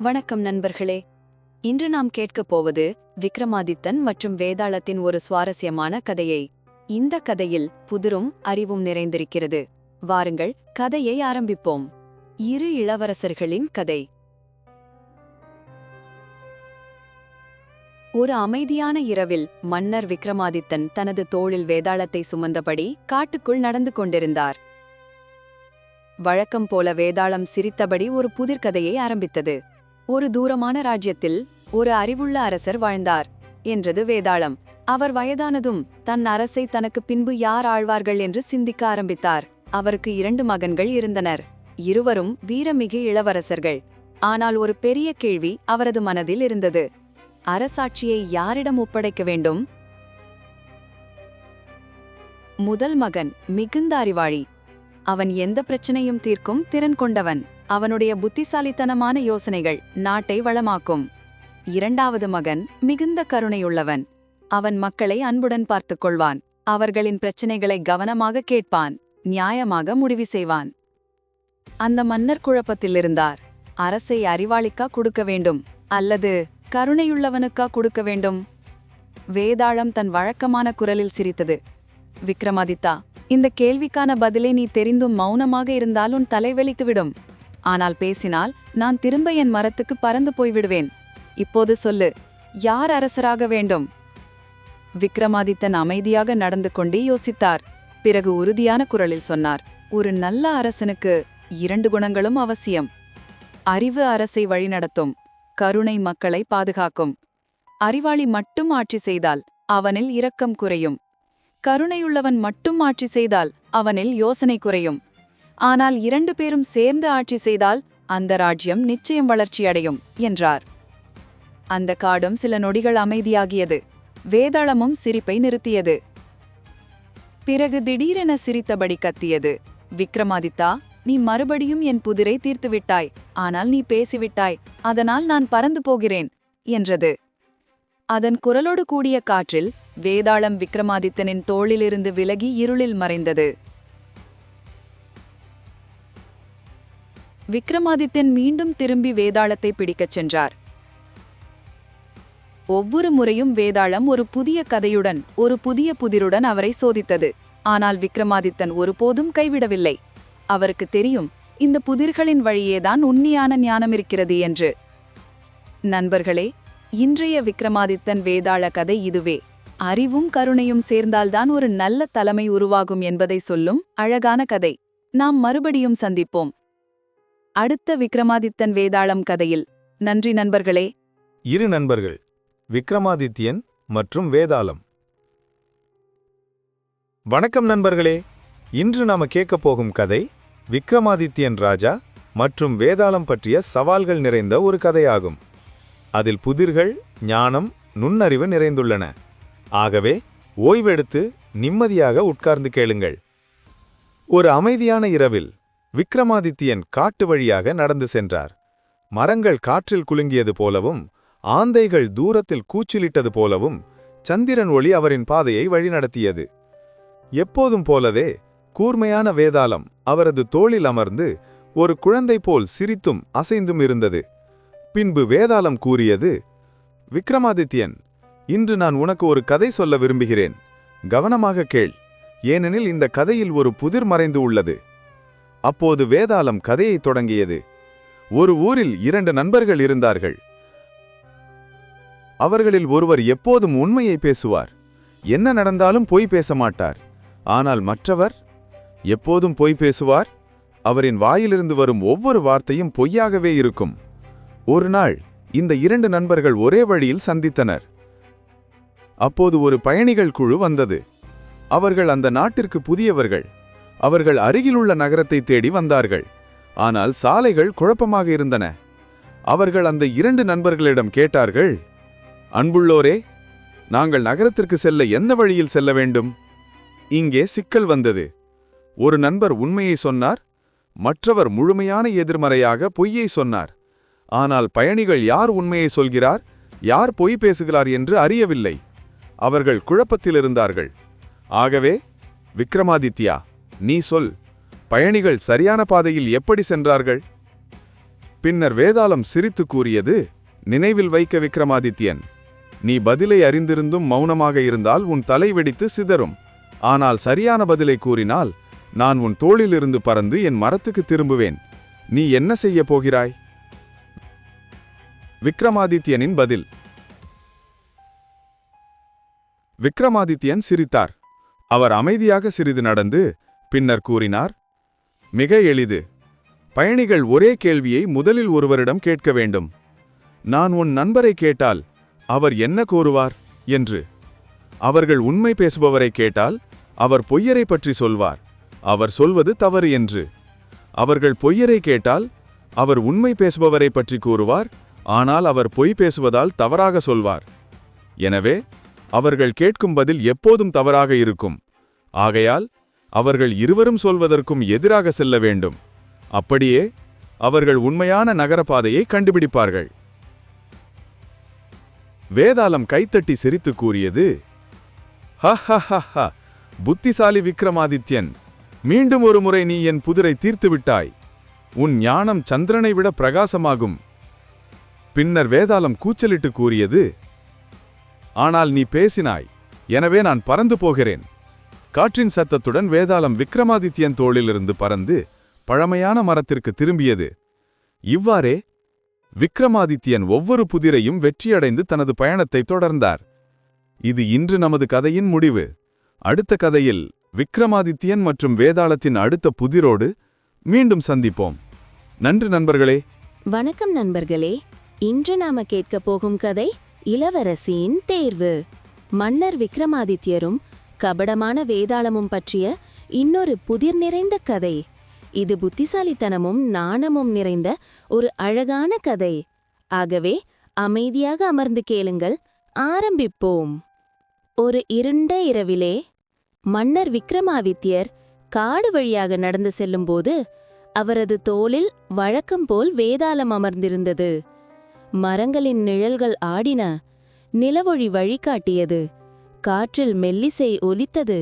வணக்கம் நண்பர்களே. இன்று நாம் கேட்கப் போவது விக்ரமாதித்தன் மற்றும் வேதாளத்தின் ஒரு சுவாரஸ்யமான கதையை. இந்த கதையில் புதிரும் அறிவும் நிறைந்திருக்கிறது. வாருங்கள், கதையை ஆரம்பிப்போம். இரு இளவரசர்களின் கதை. ஒரு அமைதியான இரவில் மன்னர் விக்ரமாதித்தன் தனது தோளில் வேதாளத்தை சுமந்தபடி காட்டுக்குள் நடந்து கொண்டிருந்தார். வழக்கம் போல வேதாளம் சிரித்தபடி ஒரு புதிர்கதையை ஆரம்பித்தது. ஒரு தூரமான ராஜ்யத்தில் ஒரு அறிவுள்ள அரசர் வாழ்ந்தார் என்றது வேதாளம். அவர் வயதானதும் தன் அரசை தனக்கு பின்பு யார் ஆழ்வார்கள் என்று சிந்திக்க ஆரம்பித்தார். அவருக்கு 2 மகன்கள் இருந்தனர். இருவரும் வீரமிகு இளவரசர்கள். ஆனால் ஒரு பெரிய கேள்வி அவரது மனதில் இருந்தது. அரசாட்சியை யாரிடம் ஒப்படைக்க வேண்டும்? முதல் மகன் மிகுந்த அறிவாளி. அவன் எந்த பிரச்சனையும் தீர்க்கும் திறன் கொண்டவன். அவனுடைய புத்திசாலித்தனமான யோசனைகள் நாட்டை வளமாக்கும். இரண்டாவது மகன் மிகுந்த கருணையுள்ளவன். அவன் மக்களை அன்புடன் பார்த்துக் கொள்வான். அவர்களின் பிரச்சனைகளை கவனமாக கேட்பான். நியாயமாக முடிவு செய்வான். அந்த மன்னர் குழப்பத்தில் இருந்தார். அரசை அறிவாளிக்கா கொடுக்க வேண்டும் அல்லது கருணையுள்ளவனுக்கா கொடுக்க வேண்டும்? வேதாளம் தன் வழக்கமான குரலில் சிரித்தது. விக்ரமாதித்தா, இந்த கேள்விக்கான பதிலை நீ தெரிந்தும் மௌனமாக இருந்தால் உன் தலைவலித்துவிடும். ஆனால் பேசினால் நான் திரும்ப என் மரத்துக்கு பறந்து போய்விடுவேன். இப்போது சொல்லு, யார் அரசராக வேண்டும்? விக்ரமாதித்தன் அமைதியாக நடந்து கொண்டே யோசித்தார். பிறகு உறுதியான குரலில் சொன்னார், ஒரு நல்ல அரசனுக்கு 2 குணங்களும் அவசியம். அறிவு அரசை வழிநடத்தும், கருணை மக்களை பாதுகாக்கும். அறிவாளி மட்டும் ஆட்சி செய்தால் அவனில் இரக்கம் குறையும். கருணையுள்ளவன் மட்டும் ஆட்சி செய்தால் அவனில் யோசனை குறையும். ஆனால் 2 பேரும் சேர்ந்து ஆட்சி செய்தால் அந்த ராஜ்யம் நிச்சயம் வளர்ச்சியடையும் என்றார். அந்த காடும் சில நொடிகள் அமைதியாகியது. வேதாளமும் சிரிப்பை நிறுத்தியது. பிறகு திடீரென சிரித்தபடி கத்தியது. விக்ரமாதித்தா, நீ மறுபடியும் என் புதிரை தீர்த்துவிட்டாய். ஆனால் நீ பேசிவிட்டாய். அதனால் நான் பறந்து போகிறேன் என்றது. அதன் குரலோடு கூடிய காற்றில் வேதாளம் விக்ரமாதித்தனின் தோளிலிருந்து விலகி இருளில் மறைந்தது. விக்ரமாதித்தன் மீண்டும் திரும்பி வேதாளத்தை பிடிக்கச் சென்றார். ஒவ்வொரு முறையும் வேதாளம் ஒரு புதிய கதையுடன், ஒரு புதிய புதிருடன் அவரை சோதித்தது. ஆனால் விக்ரமாதித்தன் ஒருபோதும் கைவிடவில்லை. அவருக்கு தெரியும், இந்த புதிர்களின் வழியேதான் உண்மையான ஞானம் இருக்கிறது என்று. நண்பர்களே, இன்றைய விக்ரமாதித்தன் வேதாள கதை இதுவே. அறிவும் கருணையும் சேர்ந்தால்தான் ஒரு நல்ல தலைமை உருவாகும் என்பதை சொல்லும் அழகான கதை. நாம் மறுபடியும் சந்திப்போம் அடுத்த விக்ரமாதித்தன் வேதாளம் கதையில். நன்றி நண்பர்களே. இரு நண்பர்கள், விக்ரமாதித்யன் மற்றும் வேதாளம். வணக்கம் நண்பர்களே. இன்று நாம கேட்கப் போகும் கதை விக்ரமாதித்யன் ராஜா மற்றும் வேதாளம் பற்றிய சவால்கள் நிறைந்த ஒரு கதையாகும். அதில் புதிர்கள், ஞானம், நுண்ணறிவு நிறைந்துள்ளன. ஆகவே ஓய்வெடுத்து நிம்மதியாக உட்கார்ந்து கேளுங்கள். ஒரு அமைதியான இரவில் விக்ரமாதித்யன் காட்டு வழியாக நடந்து சென்றார். மரங்கள் காற்றில் குலுங்கியது போலவும், ஆந்தைகள் தூரத்தில் கூச்சலிட்டது போலவும் சந்திரன் ஒளி அவரின் பாதையை வழிநடத்தியது. எப்போதும் போலவே கூர்மையான வேதாளம் அவரது தோளில் அமர்ந்து ஒரு குழந்தை போல் சிரித்தும் அசைந்தும் இருந்தது. பின்பு வேதாளம் கூறியது, விக்ரமாதித்யன், இன்று நான் உனக்கு ஒரு கதை சொல்ல விரும்புகிறேன். கவனமாக கேள், ஏனெனில் இந்த கதையில் ஒரு புதிர் மறைந்து உள்ளது. அப்போது வேதாளம் கதையை தொடங்கியது. ஒரு ஊரில் 2 நண்பர்கள் இருந்தார்கள். அவர்களில் ஒருவர் எப்போதும் உண்மையை பேசுவார். என்ன நடந்தாலும் பொய் பேச மாட்டார். ஆனால் மற்றவர் எப்போதும் பொய் பேசுவார். அவரின் வாயிலிருந்து வரும் ஒவ்வொரு வார்த்தையும் பொய்யாகவே இருக்கும். ஒரு நாள் இந்த 2 நண்பர்கள் ஒரே வழியில் சந்தித்தனர். அப்போது ஒரு பயணிகள் குழு வந்தது. அவர்கள் அந்த நாட்டிற்கு புதியவர்கள். அவர்கள் அருகிலுள்ள நகரத்தை தேடி வந்தார்கள். ஆனால் சாலைகள் குழப்பமாக இருந்தன. அவர்கள் அந்த 2 நண்பர்களிடம் கேட்டார்கள், அன்புள்ளோரே, நாங்கள் நகரத்திற்கு செல்ல எந்த வழியில் செல்ல வேண்டும்? இங்கே சிக்கல் வந்தது. ஒரு நண்பர் உண்மையை சொன்னார். மற்றவர் முழுமையான எதிர்மறையாக பொய்யை சொன்னார். ஆனால் பயணிகள் யார் உண்மையை சொல்கிறார், யார் பொய் பேசுகிறார் என்று அறியவில்லை. அவர்கள் குழப்பத்தில் இருந்தார்கள். ஆகவே விக்ரமாதித்யா, நீ சொல், பயணிகள் சரியான பாதையில் எப்படி சென்றார்கள்? பின்னர் வேதாளம் சிரித்து கூறியது, நினைவில் வைக்க விக்ரமாதித்யன், நீ பதிலை அறிந்திருந்தும் மௌனமாக இருந்தால் உன் தலை வெடித்து சிதறும். ஆனால் சரியான பதிலை கூறினால் நான் உன் தோளிலிருந்து பறந்து என் மரத்துக்கு திரும்புவேன். நீ என்ன செய்யப் போகிறாய்? விக்ரமாதித்யனின் பதில். விக்ரமாதித்யன் சிரித்தார். அவர் அமைதியாக சிறிது நடந்து பின்னர் கூறினார், மிக எளிது. பயணிகள் ஒரே கேள்வியை முதலில் ஒருவரிடம் கேட்க வேண்டும். நான் உன் நண்பரை கேட்டால் அவர் என்ன கூறுவார் என்று. அவர்கள் உண்மை பேசுபவரை கேட்டால் அவர் பொய்யரை பற்றி சொல்வார், அவர் சொல்வது தவறு என்று. அவர்கள் பொய்யரை கேட்டால் அவர் உண்மை பேசுபவரை பற்றி கூறுவார், ஆனால் அவர் பொய் பேசுவதால் தவறாக சொல்வார். எனவே அவர்கள் கேட்கும் பதில் எப்போதும் தவறாக இருக்கும். ஆகையால் அவர்கள் இருவரும் சொல்வதற்கும் எதிராக செல்ல வேண்டும். அப்படியே அவர்கள் உண்மையான நகரப்பாதையை கண்டுபிடிப்பார்கள். வேதாளம் கைத்தட்டி சிரித்து கூறியது, ஹஹஹஹ, புத்திசாலி விக்ரமாதித்யன், மீண்டும் ஒரு முறை நீ என் புதிரை தீர்த்துவிட்டாய். உன் ஞானம் சந்திரனை விட பிரகாசமாகும். பின்னர் வேதாளம் கூச்சலிட்டு கூறியது, ஆனால் நீ பேசினாய், எனவே நான் பறந்து போகிறேன். காற்றின் சத்தத்துடன் வேதாளம் விக்ரமாதித்யன் தோளிலிருந்து பறந்து பழமையான மரத்திற்கு திரும்பியது. இவ்வாறே விக்ரமாதித்யன் ஒவ்வொரு புதிரையும் வெற்றியடைந்து தனது பயணத்தை தொடர்ந்தார். இது இன்று நமது கதையின் முடிவு. அடுத்த கதையில் விக்ரமாதித்யன் மற்றும் வேதாளத்தின் அடுத்த புதிரோடு மீண்டும் சந்திப்போம். நன்றி நண்பர்களே. வணக்கம் நண்பர்களே. இன்று நாம கேட்க போகும் கதை இளவரசியின் தேர்வு. மன்னர் விக்ரமாதித்யரும் கபடமான வேதாளமும் பற்றிய இன்னொரு புதிர் நிறைந்த கதை. இது புத்திசாலித்தனமும் நாணமும் நிறைந்த ஒரு அழகான கதை. ஆகவே அமைதியாக அமர்ந்து கேளுங்கள். ஆரம்பிப்போம். ஒரு இருண்ட இரவிலே மன்னர் விக்ரமாதித்யர் காடு வழியாக நடந்து செல்லும்போது அவரது தோளில் வழக்கம்போல் வேதாளம் அமர்ந்திருந்தது. மரங்களின் நிழல்கள் ஆடின. நிலவொளி வழிகாட்டியது. காற்றில் மெல்லிசை ஒலித்தது.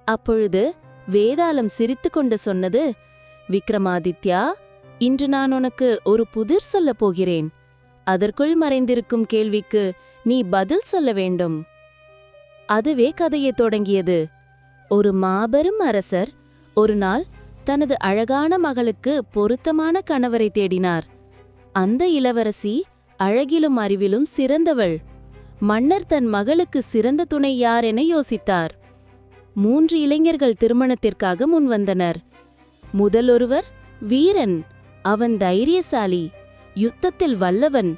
அப்பொழுது வேதாளம் சிரித்துக்கொண்டு சொன்னது, விக்ரமாதித்யா, இன்று நான் உனக்கு ஒரு புதிர் சொல்லப் போகிறேன். அதற்குள் மறைந்திருக்கும் கேள்விக்கு நீ பதில் சொல்ல வேண்டும். அதுவே கதையைத் தொடங்கியது. ஒரு மாபெரும் அரசர் ஒரு நாள் தனது அழகான மகளுக்கு பொருத்தமான கணவரை தேடினார். அந்த இளவரசி அழகிலும் அறிவிலும் சிறந்தவள். மன்னர் தன் மகளுக்கு சிறந்த துணை யார் என யோசித்தார். 3 இளைஞர்கள் திருமணத்திற்காக முன்வந்தனர். முதலொருவர் வீரன். அவன் தைரியசாலி, யுத்தத்தில் வல்லவன்,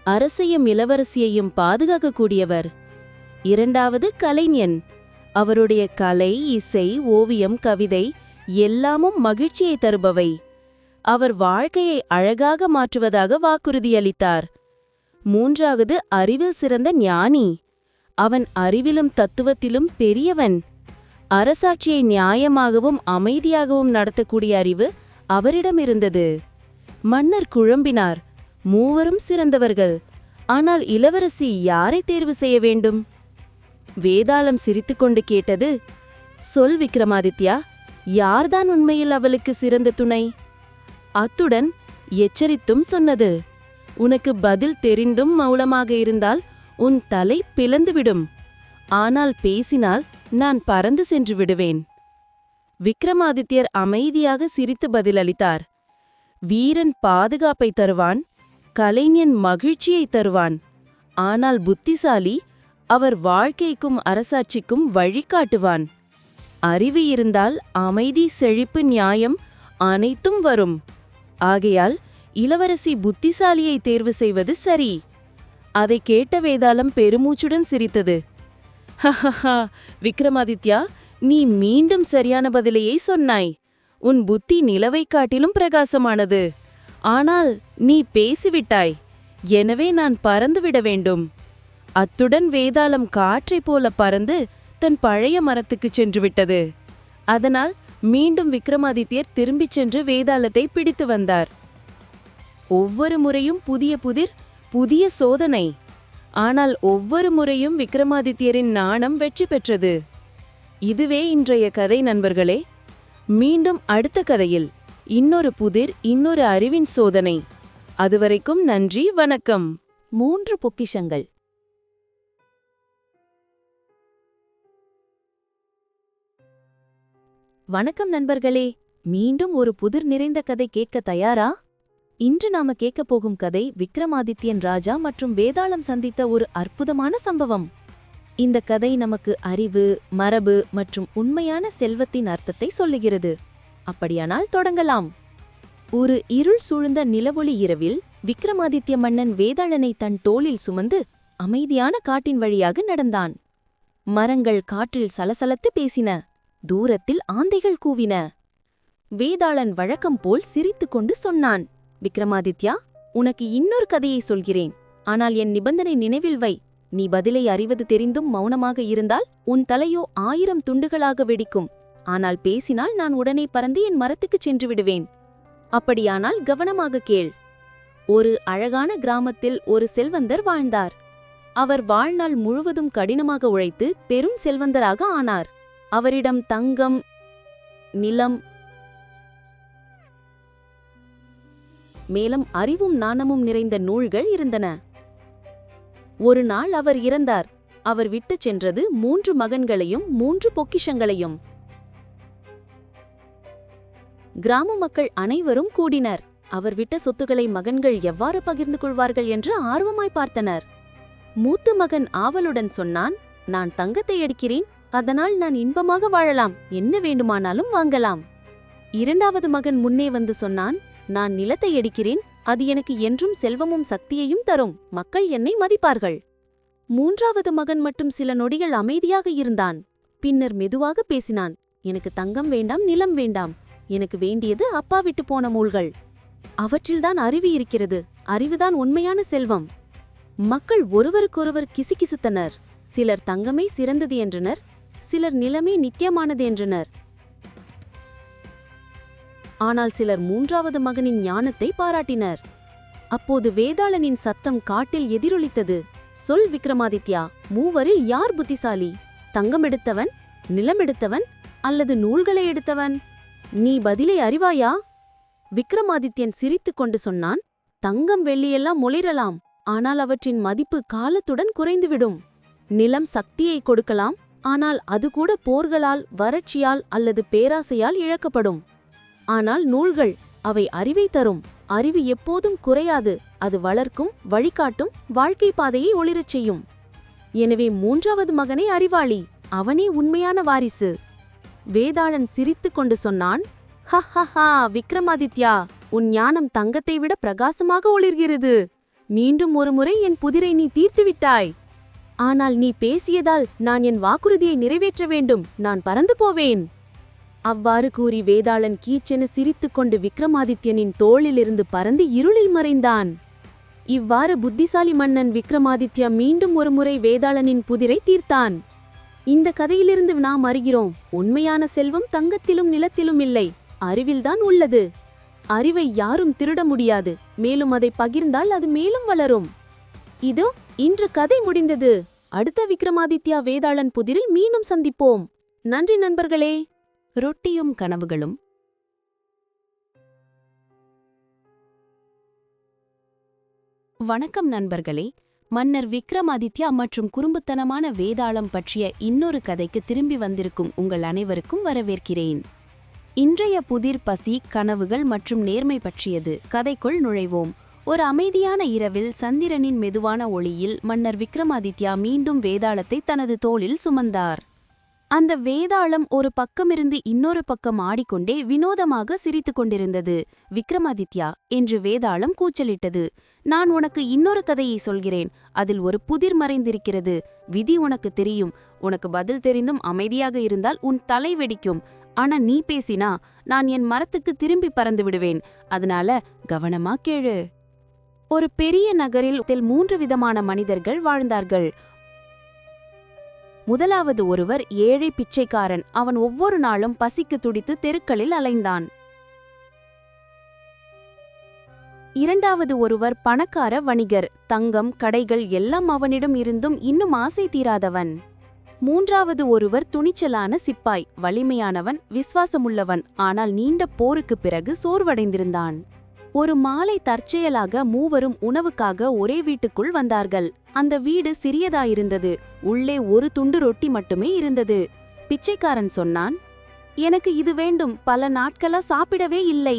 அரசையும் இளவரசியையும் பாதுகாக்கக்கூடியவர். இரண்டாவது கலைஞன். அவருடைய கலை, இசை, ஓவியம், கவிதை எல்லாமும் மகிழ்ச்சியை தருபவை. அவர் வாழ்க்கையை அழகாக மாற்றுவதாக வாக்குறுதியளித்தார். மூன்றாவது அறிவில் சிறந்த ஞானி. அவன் அறிவிலும் தத்துவத்திலும் பெரியவன். அரசாட்சியை நியாயமாகவும் அமைதியாகவும் நடத்தக்கூடிய அறிவு அவரிடம் இருந்தது. மன்னர் குழம்பினார். மூவரும் சிறந்தவர்கள். ஆனால் இளவரசி யாரை தேர்வு செய்ய வேண்டும்? வேதாளம் சிரித்துக்கொண்டு கேட்டது, சொல் விக்ரமாதித்யா, யார்தான் உண்மையில் அவளுக்கு சிறந்த துணை? அத்துடன் எச்சரித்தும் சொன்னது, உனக்கு பதில் தெரிந்தும் மௌனமாக இருந்தால் உன் தலை பிளந்துவிடும். ஆனால் பேசினால் நான் பறந்து சென்று விடுவேன். விக்ரமாதித்யர் அமைதியாக சிரித்து பதிலளித்தார். வீரன் பாதுகாப்பை தருவான், கலைஞன் மகிழ்ச்சியை தருவான். ஆனால் புத்திசாலி அவர் வாழ்க்கைக்கும் அரசாட்சிக்கும் வழிகாட்டுவான். அறிவு இருந்தால் அமைதி, செழிப்பு, நியாயம் அனைத்தும் வரும். ஆகையால் இளவரசி புத்திசாலியை தேர்வு செய்வது சரி. அதை கேட்ட வேதாளம் பெருமூச்சுடன் சிரித்தது. ஹஹஹா, விக்ரமாதித்யா, நீ மீண்டும் சரியான பதிலையே சொன்னாய். உன் புத்தி நிலவை காட்டிலும் பிரகாசமானது. ஆனால் நீ பேசிவிட்டாய். எனவே நான் பறந்துவிட வேண்டும். அத்துடன் வேதாளம் காற்றைப் போல பறந்து தன் பழைய மரத்துக்குச் சென்றுவிட்டது. அதனால் மீண்டும் விக்ரமாதித்யர் திரும்பிச் சென்று வேதாளத்தை பிடித்து வந்தார். ஒவ்வொரு முறையும் புதிய புதிர், புதிய சோதனை. ஆனால் ஒவ்வொரு முறையும் விக்ரமாதித்யரின் நாணம் வெற்றி பெற்றது. இதுவே இன்றைய கதை நண்பர்களே. மீண்டும் அடுத்த கதையில் இன்னொரு புதிர், இன்னொரு அறிவின் சோதனை. அதுவரைக்கும் நன்றி, வணக்கம். 3 பொக்கிஷங்கள். வணக்கம் நண்பர்களே, மீண்டும் ஒரு புதிர் நிறைந்த கதை கேட்க தயாரா? இன்று நாம கேட்கப் போகும் கதை விக்ரமாதித்யன் ராஜா மற்றும் வேதாளம் சந்தித்த ஒரு அற்புதமான சம்பவம். இந்த கதை நமக்கு அறிவு, மரபு மற்றும் உண்மையான செல்வத்தின் அர்த்தத்தை சொல்லுகிறது. அப்படியானால் தொடங்கலாம். ஒரு இருள் சூழ்ந்த நிலவொளி இரவில் விக்ரமாதித்ய மன்னன் வேதாளனை தன் தோளில் சுமந்து அமைதியான காட்டின் வழியாக நடந்தான். மரங்கள் காற்றில் சலசலத்து பேசின. தூரத்தில் ஆந்தைகள் கூவின. வேதாளன் வழக்கம் போல் சிரித்துக்கொண்டு சொன்னான், விக்ரமாதித்யா, உனக்கு இன்னொரு கதையை சொல்கிறேன். ஆனால் என் நிபந்தனை நினைவில் வை. நீ பதிலை அறிவது தெரிந்தும் மௌனமாக இருந்தால் உன் தலையோ 1000 துண்டுகளாக வெடிக்கும். ஆனால் பேசினால் நான் உடனே பறந்து என் மரத்துக்குச் சென்று விடுவேன். அப்படியானால் கவனமாக கேள். ஒரு அழகான கிராமத்தில் ஒரு செல்வந்தர் வாழ்ந்தார். அவர் வாழ்நாள் முழுவதும் கடினமாக உழைத்து பெரும் செல்வந்தராக ஆனார். அவரிடம் தங்கம், நிலம், மேலும் அறிவும் நாணமும் நிறைந்த நூல்கள் இருந்தன. ஒரு நாள் அவர் இறந்தார். அவர் விட்டுச் சென்றது 3 மகன்களையும் 3 பொக்கிஷங்களையும். கிராம மக்கள் அனைவரும் கூடினர். அவர் விட்ட சொத்துக்களை மகன்கள் எவ்வாறு பகிர்ந்து கொள்வார்கள் என்று ஆர்வமாய் பார்த்தனர். மூத்த மகன் ஆவலுடன் சொன்னான், நான் தங்கத்தை எடுக்கிறேன், அதனால் நான் இன்பமாக வாழலாம், என்ன வேண்டுமானாலும் வாங்கலாம். 2வது மகன் முன்னே வந்து சொன்னான், நான் நிலத்தை எடுக்கிறேன், அது எனக்கு என்றும் செல்வமும் சக்தியையும் தரும், மக்கள் என்னை மதிப்பார்கள். 3வது மகன் மட்டும் சில நொடிகள் அமைதியாக இருந்தான். பின்னர் மெதுவாக பேசினான், எனக்கு தங்கம் வேண்டாம், நிலம் வேண்டாம், எனக்கு வேண்டியது அப்பா விட்டு போன நூல்கள். அவற்றில்தான் அறிவு இருக்கிறது, அறிவுதான் உண்மையான செல்வம். மக்கள் ஒருவருக்கொருவர் கிசுகிசுத்தனர். சிலர் தங்கமே சிறந்தது என்றனர், சிலர் நிலமே நித்தியமானது என்றனர். ஆனால் சிலர் 3வது மகனின் ஞானத்தை பாராட்டினர். அப்போது வேதாளனின் சத்தம் காட்டில் எதிரொலித்தது. சொல் விக்ரமாதித்யா, மூவரில் யார் புத்திசாலி? தங்கம் எடுத்தவன், நிலம் எடுத்தவன் அல்லது நூல்களை எடுத்தவன்? நீ பதிலை அறிவாயா? விக்ரமாதித்யன் சிரித்துக்கொண்டு சொன்னான், தங்கம் வெள்ளியெல்லாம் ஒளிரலாம், ஆனால் அவற்றின் மதிப்பு காலத்துடன் குறைந்துவிடும். நிலம் சக்தியை கொடுக்கலாம், ஆனால் அது கூட போர்களால், வறட்சியால் அல்லது பேராசையால் இழக்கப்படும். ஆனால் நூல்கள், அவை அறிவை தரும். அறிவு எப்போதும் குறையாது, அது வளர்க்கும், வழிகாட்டும், வாழ்க்கை பாதையை ஒளிரச் செய்யும். எனவே 3வது மகனே அறிவாளி, அவனே உண்மையான வாரிசு. வேதாளன் சிரித்துக்கொண்டு சொன்னான், ஹஹஹா விக்ரமாதித்யா, உன் ஞானம் தங்கத்தை விட பிரகாசமாக ஒளிர்கிறது. மீண்டும் ஒருமுறை என் புதிரை நீ தீர்த்துவிட்டாய். ஆனால் நீ பேசியதால் நான் என் வாக்குறுதியை நிறைவேற்ற வேண்டும், நான் பறந்து போவேன். அவ்வாறு கூறி வேதாளன் கீச்சென சிரித்துக்கொண்டு விக்ரமாதித்யனின் தோளிலிருந்து பறந்து இருளில் மறைந்தான். இவ்வாறு புத்திசாலி மன்னன் விக்ரமாதித்யா மீண்டும் ஒருமுறை வேதாளனின் புதிரை தீர்த்தான். இந்த கதையிலிருந்து நாம் அறிகிறோம், உண்மையான செல்வம் தங்கத்திலும் நிலத்திலும் இல்லை, அறிவில்தான் உள்ளது. அறிவை யாரும் திருட முடியாது, மேலும் அதை பகிர்ந்தால் அது மேலும் வளரும். இதோ இன்று கதை முடிந்தது. அடுத்த விக்ரமாதித்யா வேதாளன் புதிரில் மீண்டும் சந்திப்போம். நன்றி நண்பர்களே. ரொட்டியும் கனவுகளும். வணக்கம் நண்பர்களே. மன்னர் விக்ரமாதித்யா மற்றும் குறும்புத்தனமான வேதாளம் பற்றிய இன்னொரு கதைக்கு திரும்பி வந்திருக்கும் உங்கள் அனைவருக்கும் வரவேற்கிறேன். இன்றைய புதிர் பசி, கனவுகள் மற்றும் நேர்மை பற்றியது. கதைக்குள் நுழைவோம். ஒரு அமைதியான இரவில் சந்திரனின் மெதுவான ஒளியில் மன்னர் விக்ரமாதித்யா மீண்டும் வேதாளத்தை தனது தோளில் சுமந்தார். அந்த வேதாளம் ஒரு பக்கமிருந்து இன்னொரு பக்கம் ஆடிக்கொண்டே வினோதமாக சிரித்து கொண்டிருந்தது. விக்ரமாதித்யா என்று வேதாளம் கூச்சலிட்டது, நான் உனக்கு இன்னொரு கதையை சொல்கிறேன். அதில் ஒரு புதிர் மறைந்திருக்கிறது. விதி உனக்கு தெரியும். உனக்கு பதில் தெரிந்தும் அமைதியாக இருந்தால் உன் தலை வெடிக்கும். ஆனா நீ பேசினா நான் என் மரத்துக்கு திரும்பி பறந்து விடுவேன். அதனால கவனமா கேளு. ஒரு பெரிய நகரில் 3 விதமான மனிதர்கள் வாழ்ந்தார்கள். முதலாவது ஒருவர் ஏழை பிச்சைக்காரன். அவன் ஒவ்வொரு நாளும் பசிக்கு துடித்து தெருக்களில் அலைந்தான். 2வது ஒருவர் பணக்கார வணிகர். தங்கம், கடைகள் எல்லாம் அவனிடம் இருந்தும் இன்னும் ஆசை தீராதவன். 3வது ஒருவர் துணிச்சலான சிப்பாய். வலிமையானவன், விசுவாசமுள்ளவன், ஆனால் நீண்ட போருக்குப் பிறகு சோர்வடைந்திருந்தான். ஒரு மாலை தற்செயலாக மூவரும் உணவுக்காக ஒரே வீட்டுக்குள் வந்தார்கள். அந்த வீடு சிறியதாயிருந்தது. உள்ளே ஒரு துண்டு ரொட்டி மட்டுமே இருந்தது. பிச்சைக்காரன் சொன்னான், எனக்கு இது வேண்டும், பல நாட்களா சாப்பிடவே இல்லை.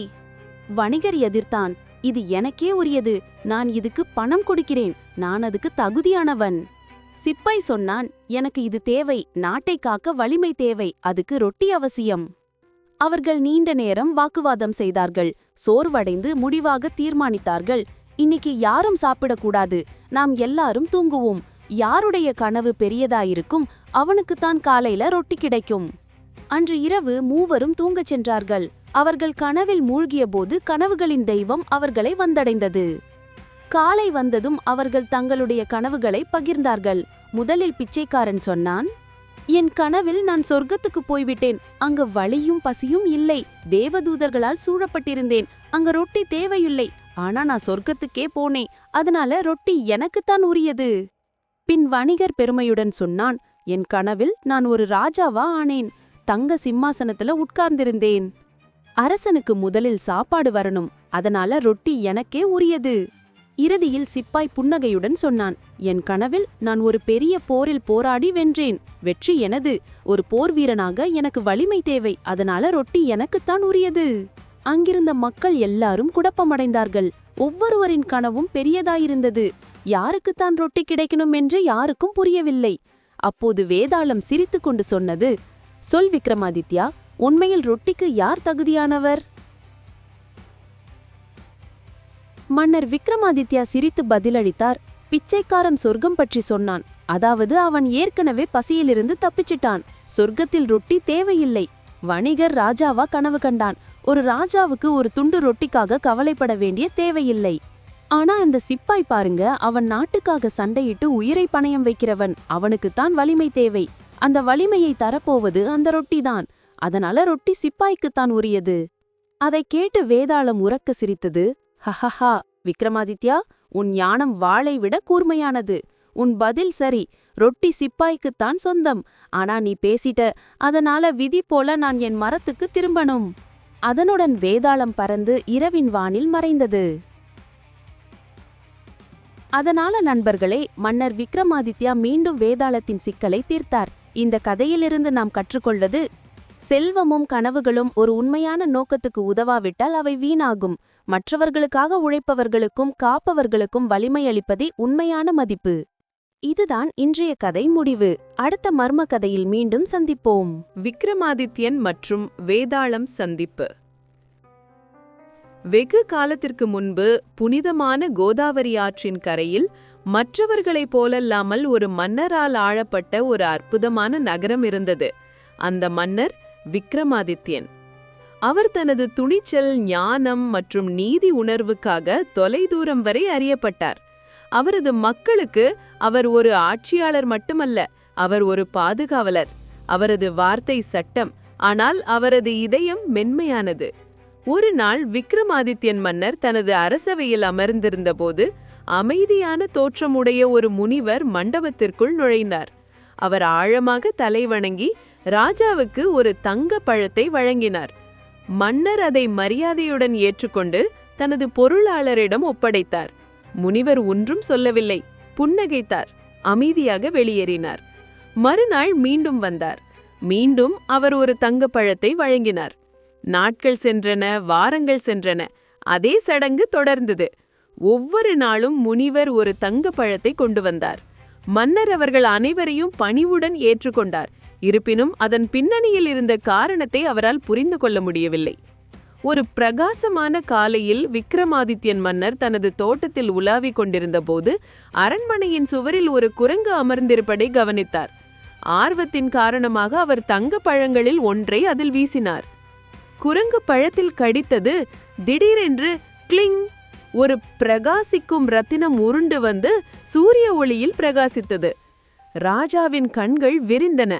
வணிகர் எதிர்த்தான், இது எனக்கே உரியது, நான் இதுக்கு பணம் கொடுக்கிறேன், நான் அதுக்கு தகுதியானவன். சிப்பாய் சொன்னான், எனக்கு இது தேவை, நாட்டை காக்க வலிமை தேவை, அதுக்கு ரொட்டி அவசியம். அவர்கள் நீண்ட நேரம் வாக்குவாதம் செய்தார்கள். சோர்வடைந்து முடிவாக தீர்மானித்தார்கள், இன்னைக்கு யாரும் சாப்பிடக்கூடாது, நாம் எல்லாரும் தூங்குவோம். யாருடைய கனவு பெரியதாயிருக்கும் அவனுக்குத்தான் காலையில ரொட்டி கிடைக்கும். அன்று இரவு மூவரும் தூங்கச் சென்றார்கள். அவர்கள் கனவில் மூழ்கியபோது கனவுகளின் தெய்வம் அவர்களை வந்தடைந்தது. காலை வந்ததும் அவர்கள் தங்களுடைய கனவுகளை பகிர்ந்தார்கள். முதலில் பிச்சைக்காரன் சொன்னான், என் கனவில் நான் சொர்க்கத்துக்கு போய்விட்டேன். அங்கு வலியும் பசியும் இல்லை. தேவதூதர்களால் சூழப்பட்டிருந்தேன். அங்க ரொட்டி தேவையில்லை. ஆனா நான் சொர்க்கத்துக்கே போனேன். அதனால ரொட்டி எனக்குத்தான் உரியது. பின் வணிகர் பெருமையுடன் சொன்னான், என் கனவில் நான் ஒரு ராஜாவா ஆனேன். தங்க சிம்மாசனத்துல உட்கார்ந்திருந்தேன். அரசனுக்கு முதலில் சாப்பாடு வரணும். அதனால ரொட்டி எனக்கே உரியது. இறுதியில் சிப்பாய் புன்னகையுடன் சொன்னான், என் கனவில் நான் ஒரு பெரிய போரில் போராடி வென்றேன். வெற்றி எனது. ஒரு போர் வீரனாக எனக்கு வலிமை தேவை. அதனால ரொட்டி எனக்குத்தான் உரியது. அங்கிருந்த மக்கள் எல்லாரும் குழப்பமடைந்தார்கள். ஒவ்வொருவரின் கனவும் பெரியதாயிருந்தது. யாருக்குத்தான் ரொட்டி கிடைக்கணும் என்று யாருக்கும் புரியவில்லை. அப்போது வேதாளம் சிரித்துக்கொண்டு சொன்னது, சொல் விக்ரமாதித்யா, உண்மையில் ரொட்டிக்கு யார் தகுதியானவர்? மன்னர் விக்ரமாதித்யா சிரித்து பதிலளித்தார், பிச்சைக்காரன் சொர்க்கம் பற்றி சொன்னான். அதாவது அவன் ஏற்கனவே பசியிலிருந்து தப்பிச்சிட்டான். சொர்க்கத்தில் ரொட்டி தேவையில்லை. வணிகர் ராஜாவா கனவு கண்டான். ஒரு ராஜாவுக்கு ஒரு துண்டு ரொட்டிக்காக கவலைப்பட வேண்டிய தேவையில்லை. ஆனா அந்த சிப்பாய் பாருங்க, அவன் நாட்டுக்காக சண்டையிட்டு உயிரை பணயம் வைக்கிறவன். அவனுக்குத்தான் வலிமை தேவை. அந்த வலிமையை தரப்போவது அந்த ரொட்டிதான். அதனால ரொட்டி சிப்பாய்க்குத்தான் உரியது. அதை கேட்டு வேதாளம் உரக்க சிரித்தது. ஹஹஹா, விக்ரமாதித்யா, உன் ஞானம் வாளை விட கூர்மையானது. உன் பதில் சரி, ரொட்டி சிப்பாய்க்குத்தான் சொந்தம். ஆனா நீ பேசிட்ட, அதனால விதி போல நான் என் மரத்துக்கு திரும்பணும். அதனுடன் வேதாளம் பறந்து இரவின் வானில் மறைந்தது. அதனால நண்பர்களே, மன்னர் விக்ரமாதித்யா மீண்டும் வேதாளத்தின் சிக்கலை தீர்த்தார். இந்த கதையிலிருந்து நாம் கற்றுக்கொள்வது, செல்வமும் கனவுகளும் ஒரு உண்மையான நோக்கத்துக்கு உதவாவிட்டால் அவை வீணாகும். மற்றவர்களுக்காக உழைப்பவர்களுக்கும் காப்பவர்களுக்கும் வலிமை அளிப்பதே உண்மையான மதிப்பு. இதுதான் இன்றைய கதை முடிவு. அடுத்த மர்ம கதையில் மீண்டும் சந்திப்போம். விக்ரமாதித்யன் மற்றும் வேதாளம் சந்திப்பு. வெகு காலத்திற்கு முன்பு புனிதமான கோதாவரி ஆற்றின் கரையில் மற்றவர்களைப் போலல்லாமல் ஒரு மன்னரால் ஆளப்பட்ட ஒரு அற்புதமான நகரம் இருந்தது. அந்த மன்னர் விக்ரமாதித்யன். அவர் தனது துணிச்சல், ஞானம் மற்றும் நீதி உணர்வுக்காக தொலைதூரம் வரை அறியப்பட்டார். அவரது மக்களுக்கு அவர் ஒரு ஆட்சியாளர் மட்டுமல்ல, அவர் ஒரு பாதுகாவலர். அவரது வார்த்தை சட்டம், ஆனால் அவரது இதயம் மென்மையானது. ஒரு நாள் விக்ரமாதித்யன் மன்னர் தனது அரசவையில் அமர்ந்திருந்தபோது அமைதியான தோற்றமுடைய ஒரு முனிவர் மண்டபத்திற்குள் நுழைந்தார். அவர் ஆழமாக தலைவணங்கி ராஜாவுக்கு ஒரு தங்க பழத்தை வழங்கினார். மன்னர் அதை மரியாதையுடன் ஏற்றுக்கொண்டு தனது பொருளாளரிடம் ஒப்படைத்தார். முனிவர் ஒன்றும் சொல்லவில்லை, புன்னகைத்தார், அமைதியாக வெளியேறினார். மறுநாள் மீண்டும் வந்தார். மீண்டும் அவர் ஒரு தங்கப்பழத்தை வழங்கினார். நாட்கள் சென்றன, வாரங்கள் சென்றன. அதே சடங்கு தொடர்ந்தது. ஒவ்வொரு நாளும் முனிவர் ஒரு தங்கப்பழத்தை கொண்டு வந்தார். மன்னர் அவர்கள் அனைவரையும் பணிவுடன் ஏற்றுக்கொண்டார். இருப்பினும் அதன் பின்னணியில் இருந்த காரணத்தை அவரால் புரிந்து கொள்ள முடியவில்லை. ஒரு பிரகாசமான காலையில் விக்ரமாதித்யன் மன்னர் தனது தோட்டத்தில் உலாவிக் கொண்டிருந்தபோது அரண்மனையின் சுவரில் ஒரு குரங்கு அமர்ந்திருப்பதை கவனித்தார். ஆர்வத்தின் காரணமாக அவர் தங்க பழங்களில் ஒன்றை அதில் வீசினார். குரங்கு பழத்தில் கடித்தது. திடீரென்று கிளிங், ஒரு பிரகாசிக்கும் ரத்தினம் உருண்டு வந்து சூரிய ஒளியில் பிரகாசித்தது. ராஜாவின் கண்கள் விரிந்தன.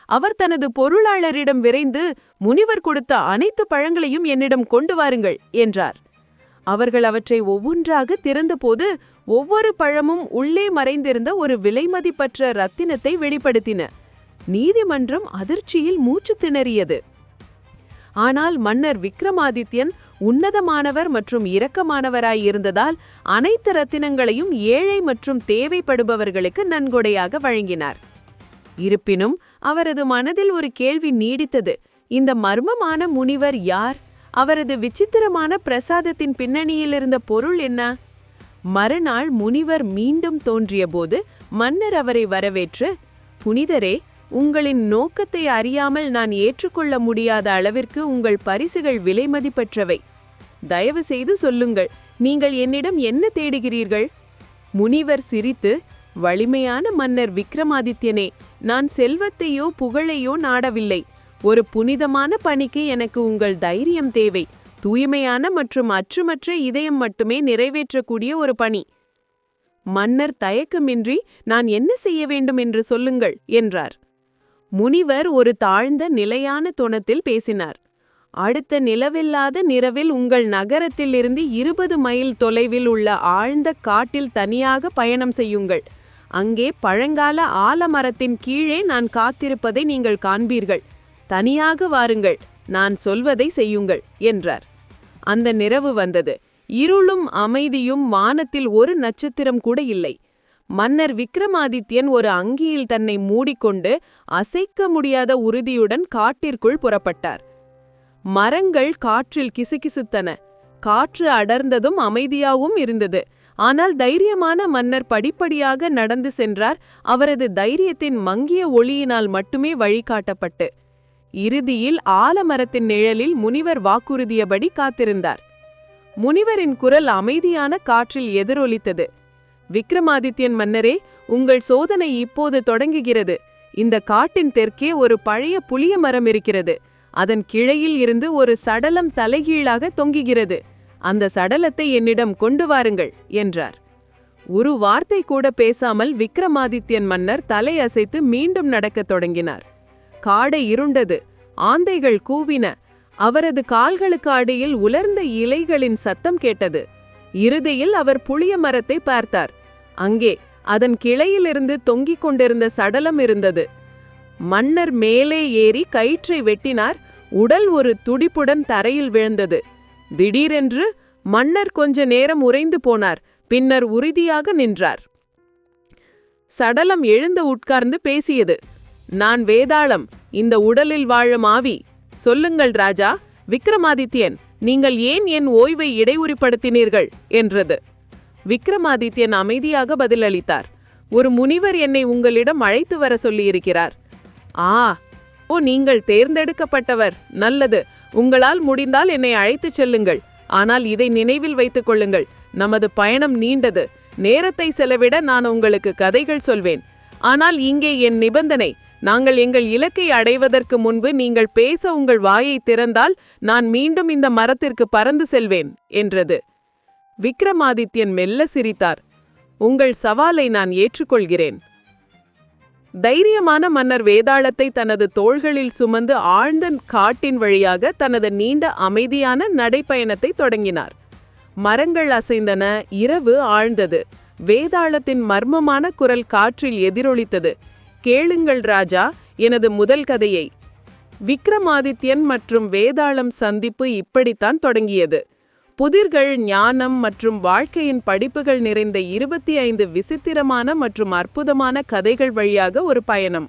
அவர் தனது பொருளாளரிடம் விரைந்து, முனிவர் கொடுத்த அனைத்து பழங்களையும் என்னிடம் கொண்டு வாருங்கள் என்றார். அவர்கள் அவற்றை ஒவ்வொன்றாக திறந்தபோது ஒவ்வொரு பழமும் உள்ளே மறைந்திருந்த ஒரு விலைமதிப்பற்ற ரத்தினத்தை வெளிப்படுத்தின. நீதிமன்றம் அதிர்ச்சியில் மூச்சு திணறியது. ஆனால் மன்னர் விக்ரமாதித்யன் உன்னதமானவர் மற்றும் இரக்கமானவராயிருந்ததால் அனைத்து ரத்தினங்களையும் ஏழை மற்றும் தேவைப்படுபவர்களுக்கு நன்கொடையாக வழங்கினார். இருப்பினும் அவரது மனதில் ஒரு கேள்வி நீடித்தது. இந்த மர்மமான முனிவர் யார்? அவரது விசித்திரமான பிரசாதத்தின் பின்னணியில் இருந்த பொருள் என்ன? மறுநாள் முனிவர் மீண்டும் தோன்றியபோது மன்னர் அவரை வரவேற்று, புனிதரே, உங்களின் நோக்கத்தை அறியாமல் நான் ஏற்றுக்கொள்ள முடியாத அளவிற்கு உங்கள் பரிசுகள் விலைமதிப்பற்றவை. தயவு செய்து சொல்லுங்கள், நீங்கள் என்னிடம் என்ன தேடுகிறீர்கள்? முனிவர் சிரித்து, வலிமையான மன்னர் விக்ரமாதித்யனே, நான் செல்வத்தையோ புகழையோ நாடவில்லை. ஒரு புனிதமான பணிக்கு எனக்கு உங்கள் தைரியம் தேவை. தூய்மையான மற்றும் அச்சுமற்ற இதயம் மட்டுமே நிறைவேற்றக்கூடிய ஒரு பணி. மன்னர் தயக்கமின்றி, நான் என்ன செய்ய வேண்டும் என்று சொல்லுங்கள் என்றார். முனிவர் ஒரு தாழ்ந்த நிலையான தொனத்தில் பேசினார். அடுத்த நிலவில்லாத நிரவில் உங்கள் நகரத்திலிருந்து 20 மைல் தொலைவில் உள்ள ஆழ்ந்த காட்டில் தனியாக பயணம் செய்யுங்கள். அங்கே பழங்கால ஆலமரத்தின் கீழே நான் காத்திருப்பதை நீங்கள் காண்பீர்கள். தனியாக வாருங்கள், நான் சொல்வதை செய்யுங்கள் என்றார். அந்த நிரவு வந்தது. இருளும் அமைதியும், வானத்தில் ஒரு நட்சத்திரம் கூட இல்லை. மன்னர் விக்ரமாதித்யன் ஒரு அங்கியில் தன்னை மூடிக்கொண்டு அசைக்க முடியாத உறுதியுடன் காட்டிற்குள் புறப்பட்டார். மரங்கள் காற்றில் கிசுகிசுத்தன. காற்று அடர்ந்ததும் அமைதியாகவும் இருந்தது. ஆனால் தைரியமான மன்னர் படிப்படியாக நடந்து சென்றார், அவரது தைரியத்தின் மங்கிய ஒளியினால் மட்டுமே வழிகாட்டப்பட்டு. இறுதியில் ஆலமரத்தின் நிழலில் முனிவர் வாக்குறுதியபடி காத்திருந்தார். முனிவரின் குரல் அமைதியான காற்றில் எதிரொலித்தது. விக்ரமாதித்யன் மன்னரே, உங்கள் சோதனை இப்போது தொடங்குகிறது. இந்த காட்டின் தெற்கே ஒரு பழைய புளிய மரம் இருக்கிறது. அதன் கிளையில் இருந்து ஒரு சடலம் தலைகீழாக தொங்குகிறது. அந்த சடலத்தை என்னிடம் கொண்டு வாருங்கள் என்றார். ஒரு வார்த்தை கூட பேசாமல் விக்ரமாதித்யன் மன்னர் தலையசைத்து மீண்டும் நடக்கத் தொடங்கினார். காடை இருண்டது. ஆந்தைகள் கூவின. அவரது கால்களுக்கு அடியில் உலர்ந்த இலைகளின் சத்தம் கேட்டது. இறுதியில் அவர் புளிய மரத்தை பார்த்தார். அங்கே அதன் கிளையிலிருந்து தொங்கிக் கொண்டிருந்த சடலம் இருந்தது. மன்னர் மேலே ஏறி கயிற்றை வெட்டினார். உடல் ஒரு துடிப்புடன் தரையில் விழுந்தது. திடீரென்று மன்னர் கொஞ்ச நேரம் உறைந்து போனார். பின்னர் உறுதியாக நின்றார். சடலம் எழுந்து உட்கார்ந்து பேசியது. நான் வேதாளம், இந்த உடலில் வாழும் ஆவி. சொல்லுங்கள் ராஜா, விக்ரமாதித்யன், நீங்கள் ஏன் என் ஓய்வை இடையூறுபடுத்தினீர்கள் என்றது. விக்ரமாதித்யன் அமைதியாக பதிலளித்தார். ஒரு முனிவர் என்னை உங்களிடம் அழைத்து வர சொல்லியிருக்கிறார். ஓ, நீங்கள் தேர்ந்தெடுக்கப்பட்டவர். நல்லது. உங்களால் முடிந்தால் என்னை அழைத்துச் செல்லுங்கள். ஆனால் இதை நினைவில் வைத்துக் கொள்ளுங்கள், நமது பயணம் நீண்டது. நேரத்தை செலவிட நான் உங்களுக்கு கதைகள் சொல்வேன். ஆனால் இங்கே என் நிபந்தனை, நாங்கள் எங்கள் இலக்கை அடைவதற்கு முன்பு நீங்கள் பேச உங்கள் வாயை திறந்தால் நான் மீண்டும் இந்த மரத்திற்கு பறந்து செல்வேன் என்றது. விக்ரமாதித்யன் மெல்ல சிரித்தார். உங்கள் சவாலை நான் ஏற்றுக்கொள்கிறேன். தைரியமான மன்னர் வேதாளத்தை தனது தோள்களில் சுமந்து ஆழ்ந்த காட்டின் வழியாக தனது நீண்ட அமைதியான நடைப்பயணத்தை தொடங்கினார். மரங்கள் அசைந்தன. இரவு ஆழ்ந்தது. வேதாளத்தின் மர்மமான குரல் காற்றில் எதிரொலித்தது. கேளுங்கள் ராஜா, எனது முதல் கதையை. விக்ரமாதித்யன் மற்றும் வேதாளம் சந்திப்பு இப்படித்தான் தொடங்கியது. புதிர்கள், ஞானம் மற்றும் வாழ்க்கையின் படிப்புகள் நிறைந்த 25 விசித்திரமான மற்றும் அற்புதமான கதைகள் வழியாக ஒரு பயணம்.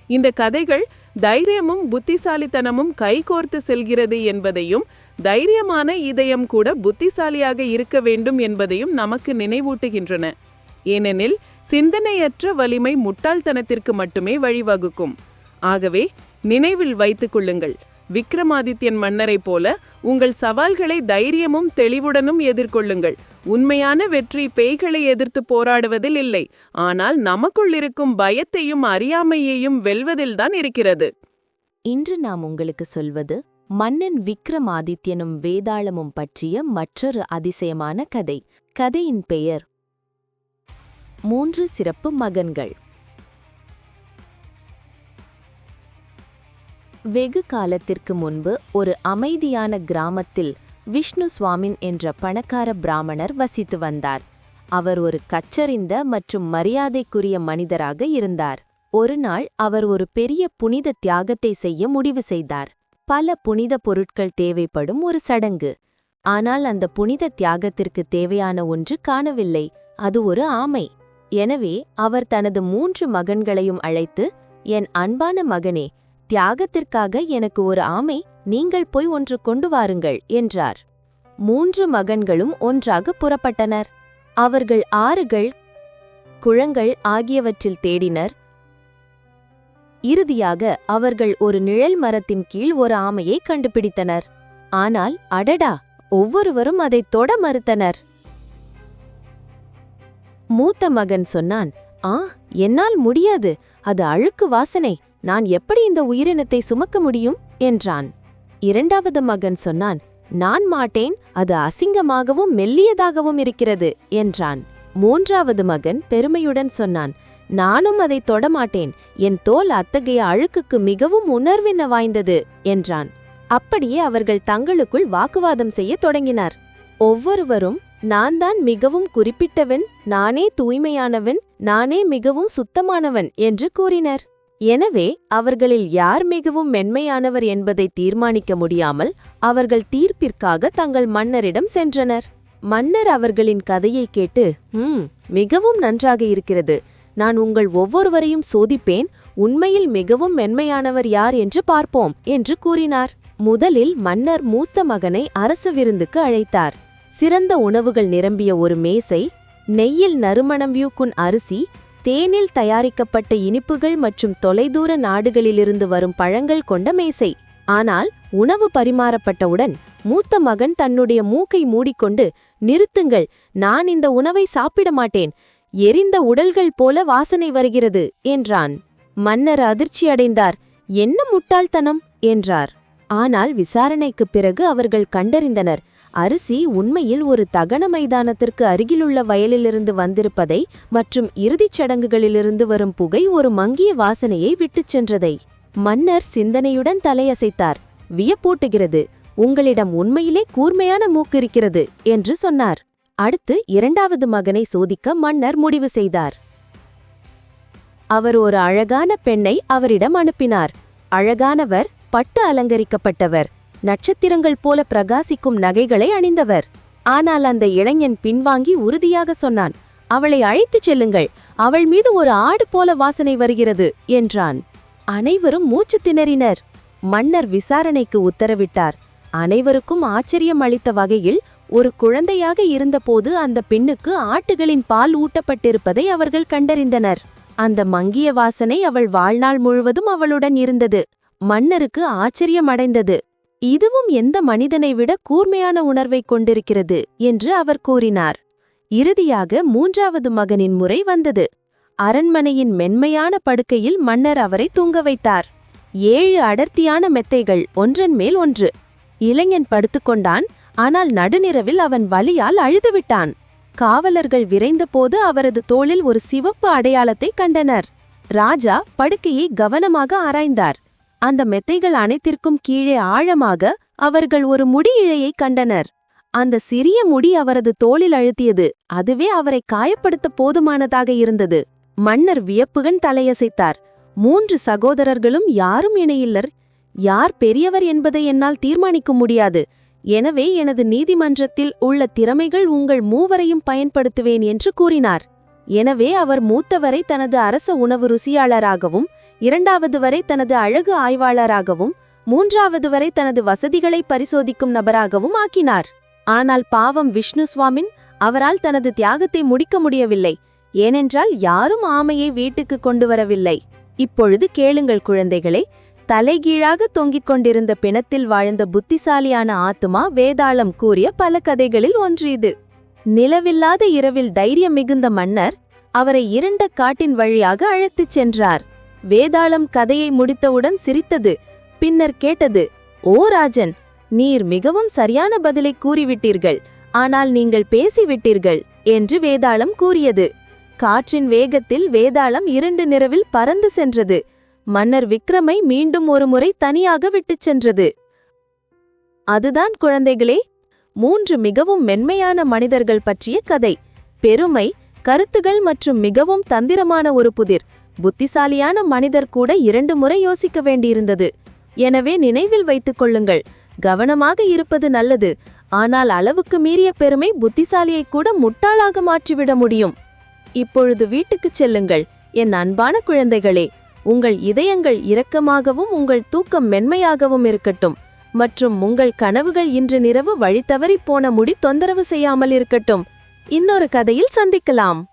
இந்த கதைகள் தைரியமும் புத்திசாலித்தனமும் கைகோர்த்து செல்கிறது என்பதையும், தைரியமான இதயம் கூட புத்திசாலியாக இருக்க வேண்டும் என்பதையும் நமக்கு நினைவூட்டுகின்றன. ஏனெனில் சிந்தனையற்ற வலிமை முட்டாள்தனத்திற்கு மட்டுமே வழிவகுக்கும். ஆகவே நினைவில் வைத்துக் கொள்ளுங்கள், விக்ரமாதித்யன் மன்னரைப் போல உங்கள் சவால்களை தைரியமும் தெளிவுடனும் எதிர்கொள்ளுங்கள். உண்மையான வெற்றி பேய்களை எதிர்த்து போராடுவதில் இல்லை, ஆனால் நமக்குள் இருக்கும் பயத்தையும் அறியாமையையும் வெல்வதில்தான் இருக்கிறது. இன்று நாம் உங்களுக்கு சொல்வது மன்னன் விக்ரமாதித்யனும் வேதாளமும் பற்றிய மற்றொரு அதிசயமான கதை. கதையின் பெயர் 3 சிறப்பு மகன்கள். வெகு காலத்திற்கு முன்பு ஒரு அமைதியான கிராமத்தில் விஷ்ணு சுவாமின் என்ற பணக்கார பிராமணர் வசித்து வந்தார். அவர் ஒரு கற்றறிந்த மற்றும் மரியாதைக்குரிய மனிதராக இருந்தார். ஒரு நாள் அவர் ஒரு பெரிய புனித தியாகத்தை செய்ய முடிவு செய்தார். பல புனித பொருட்கள் தேவைப்படும் ஒரு சடங்கு. ஆனால் அந்த புனித தியாகத்திற்கு தேவையான ஒன்று காணவில்லை. அது ஒரு ஆமை. எனவே அவர் தனது 3 மகன்களையும் அழைத்து, என் அன்பான மகனே, தியாகத்திற்காக எனக்கு ஒரு ஆமை, நீங்கள் போய் ஒன்று கொண்டு வாருங்கள் என்றார். 3 மகன்களும் ஒன்றாக புறப்பட்டனர். அவர்கள் ஆறுகள், குளங்கள் ஆகியவற்றில் தேடினர். இறுதியாக அவர்கள் ஒரு நிழல் மரத்தின் கீழ் ஒரு ஆமையை கண்டுபிடித்தனர். ஆனால் அடடா, ஒவ்வொருவரும் அதைத் தொட மறுத்தனர். மூத்த மகன் சொன்னான், என்னால் முடியாது, அது அழுக்கு வாசனை, நான் எப்படி இந்த உயிரினத்தை சுமக்க முடியும் என்றான். 2வது மகன் சொன்னான், நான் மாட்டேன், அது அசிங்கமாகவும் மெல்லியதாகவும் இருக்கிறது என்றான். 3வது மகன் பெருமையுடன் சொன்னான், நானும் அதை தொடமாட்டேன், என் தோல் அத்தகைய அழுக்குக்கு மிகவும் உணர்வின வாய்ந்தது என்றான். அப்படியே அவர்கள் தங்களுக்குள் வாக்குவாதம் செய்யத் தொடங்கினார். ஒவ்வொருவரும், நான் தான் மிகவும் குறிப்பிட்டவன், நானே தூய்மையானவன், நானே மிகவும் சுத்தமானவன் என்று கூறினர். எனவே அவர்களில் யார் மிகவும் மென்மையானவர் என்பதை தீர்மானிக்க முடியாமல் அவர்கள் தீர்ப்பிற்காக தங்கள் மன்னரிடம் சென்றனர். மன்னர் அவர்களின் கதையை கேட்டு, மிகவும் நன்றாக இருக்கிறது, நான் உங்கள் ஒவ்வொருவரையும் சோதிப்பேன், உண்மையில் மிகவும் மென்மையானவர் யார் என்று பார்ப்போம் என்று கூறினார். முதலில் மன்னர் மூத்த மகனை அரச விருந்துக்கு அழைத்தார். சிறந்த உணவுகள் நிரம்பிய ஒரு மேசை, நெய்யில் நறுமணம் வியூக்கும் அரிசி, தேனில் தயாரிக்கப்பட்ட இனிப்புகள் மற்றும் தொலைதூர நாடுகளிலிருந்து வரும் பழங்கள் கொண்ட மேசை. ஆனால் உணவு பரிமாறப்பட்டவுடன் மூத்த மகன் தன்னுடைய மூக்கை மூடிக்கொண்டு, நிறுத்துங்கள், நான் இந்த உணவை சாப்பிட மாட்டேன், எரிந்த உடல்கள் போல வாசனை வருகிறது என்றான். மன்னர் அதிர்ச்சியடைந்தார். என்ன முட்டாள்தனம் என்றார். ஆனால் விசாரணைக்குப் பிறகு அவர்கள் கண்டறிந்தனர், அரிசி உண்மையில் ஒரு தகன மைதானத்திற்கு அருகிலுள்ள வயலிலிருந்து வந்திருப்பதை மற்றும் இறுதிச் சடங்குகளிலிருந்து வரும் புகை ஒரு மங்கிய வாசனையை விட்டுச் சென்றதை. மன்னர் சிந்தனையுடன் தலையசைத்தார். வியப்பூட்டுகிறது, உங்களிடம் உண்மையிலே கூர்மையான மூக்கு இருக்கிறது என்று சொன்னார். அடுத்து 2வது மகனை சோதிக்க மன்னர் முடிவு செய்தார். அவர் ஒரு அழகான பெண்ணை அவரிடம் அனுப்பினார். அழகானவர், பட்டு அலங்கரிக்கப்பட்டவர், நட்சத்திரங்கள் போல பிரகாசிக்கும் நகைகளை அணிந்தவர். ஆனால் அந்த இளைஞன் பின்வாங்கி உறுதியாக சொன்னான், அவளை அழைத்துச் செல்லுங்கள், அவள் மீது ஒரு ஆடு போல வாசனை வருகிறது என்றான். அனைவரும் மூச்சு திணறினர். மன்னர் விசாரணைக்கு உத்தரவிட்டார். அனைவருக்கும் ஆச்சரியம் அளித்த வகையில் ஒரு குழந்தையாக இருந்தபோது அந்த பெண்ணுக்கு ஆட்டுகளின் பால் ஊட்டப்பட்டிருப்பதை அவர்கள் கண்டறிந்தனர். அந்த மங்கிய வாசனை அவள் வாழ்நாள் முழுவதும் அவளுடன் இருந்தது. மன்னருக்கு ஆச்சரியமடைந்தது. இதுவும் எந்த மனிதனை விட கூர்மையான உணர்வை கொண்டிருக்கிறது என்று அவர் கூறினார். இறுதியாக 3வது மகனின் முறை வந்தது. அரண்மனையின் மென்மையான படுக்கையில் மன்னர் அவரை தூங்க வைத்தார். 7 அடர்த்தியான மெத்தைகள் ஒன்றன் மேல் ஒன்று. இளைஞன் படுத்துக்கொண்டான். ஆனால் நடுநிரவில் அவன் வலியால் அழுதுவிட்டான். காவலர்கள் விரைந்தபோது அவரது தோளில் ஒரு சிவப்பு அடையாளத்தை கண்டனர். ராஜா படுக்கையை கவனமாக ஆராய்ந்தார். அந்த மெத்தைகள் அனைத்திற்கும் கீழே ஆழமாக அவர்கள் ஒரு முடி இழையை கண்டனர். அந்த சிறிய முடி அவரது தோளில் அழுத்தியது. அதுவே அவரை காயப்படுத்த போதுமானதாக இருந்தது. மன்னர் வியப்புடன் தலையசைத்தார். 3 சகோதரர்களும் யாரும் இணையில்லர். யார் பெரியவர் என்பதை என்னால் தீர்மானிக்க முடியாது. எனவே எனது நீதிமன்றத்தில் உள்ள திறமைகள் உங்கள் மூவரையும் பயன்படுத்துவேன் என்று கூறினார். எனவே அவர் மூத்தவரை தனது அரச உணவு ருசியாளராகவும், 2வது வரை தனது அழகு ஆய்வாளராகவும், 3வது வரை தனது வசதிகளை பரிசோதிக்கும் நபராகவும் ஆக்கினார். ஆனால் பாவம் விஷ்ணு சுவாமின், அவரால் தனது தியாகத்தை முடிக்க முடியவில்லை. ஏனென்றால் யாரும் ஆமையை வீட்டுக்கு கொண்டு வரவில்லை. இப்பொழுது கேளுங்கள் குழந்தைகளே. தலைகீழாக தொங்கிக் கொண்டிருந்த பிணத்தில் வாழ்ந்த புத்திசாலியான ஆத்துமா வேதாளம் கூறிய பல கதைகளில் ஒன்று இது. நிலவில்லாத இரவில் தைரியம் மிகுந்த மன்னர் அவரை இருண்ட காட்டின் வழியாக அழைத்துச் சென்றார். வேதாளம் கதையை முடித்தவுடன் சிரித்தது. பின்னர் கேட்டது, ஓ ராஜன், நீர் மிகவும் சரியான பதிலை கூறிவிட்டீர்கள். ஆனால் நீங்கள் பேசிவிட்டீர்கள் என்று வேதாளம் கூறியது. காற்றின் வேகத்தில் வேதாளம் இருண்ட நிறவில் பறந்து சென்றது. மன்னர் விக்ரமை மீண்டும் ஒரு முறை தனியாக விட்டுச் சென்றது. அதுதான் குழந்தைகளே, 3 மிகவும் மென்மையான மனிதர்கள் பற்றிய கதை. பெருமை, கருத்துகள் மற்றும் மிகவும் தந்திரமான ஒரு புதிர். புத்திசாலியான மனிதர் கூட 2 முறை யோசிக்க வேண்டியிருந்தது. எனவே நினைவில் வைத்துக் கொள்ளுங்கள், கவனமாக இருப்பது நல்லது. ஆனால் அளவுக்கு மீறிய பெருமை புத்திசாலியை கூட முட்டாளாக மாற்றிவிட முடியும். இப்பொழுது வீட்டுக்குச் செல்லுங்கள் என் அன்பான குழந்தைகளே. உங்கள் இதயங்கள் இரக்கமாகவும் உங்கள் தூக்கம் மென்மையாகவும் இருக்கட்டும். மற்றும் உங்கள் கனவுகள் இன்று நிரவு வழி தவறிப் போன முடி தொந்தரவு செய்யாமல் இருக்கட்டும். இன்னொரு கதையில் சந்திக்கலாம்.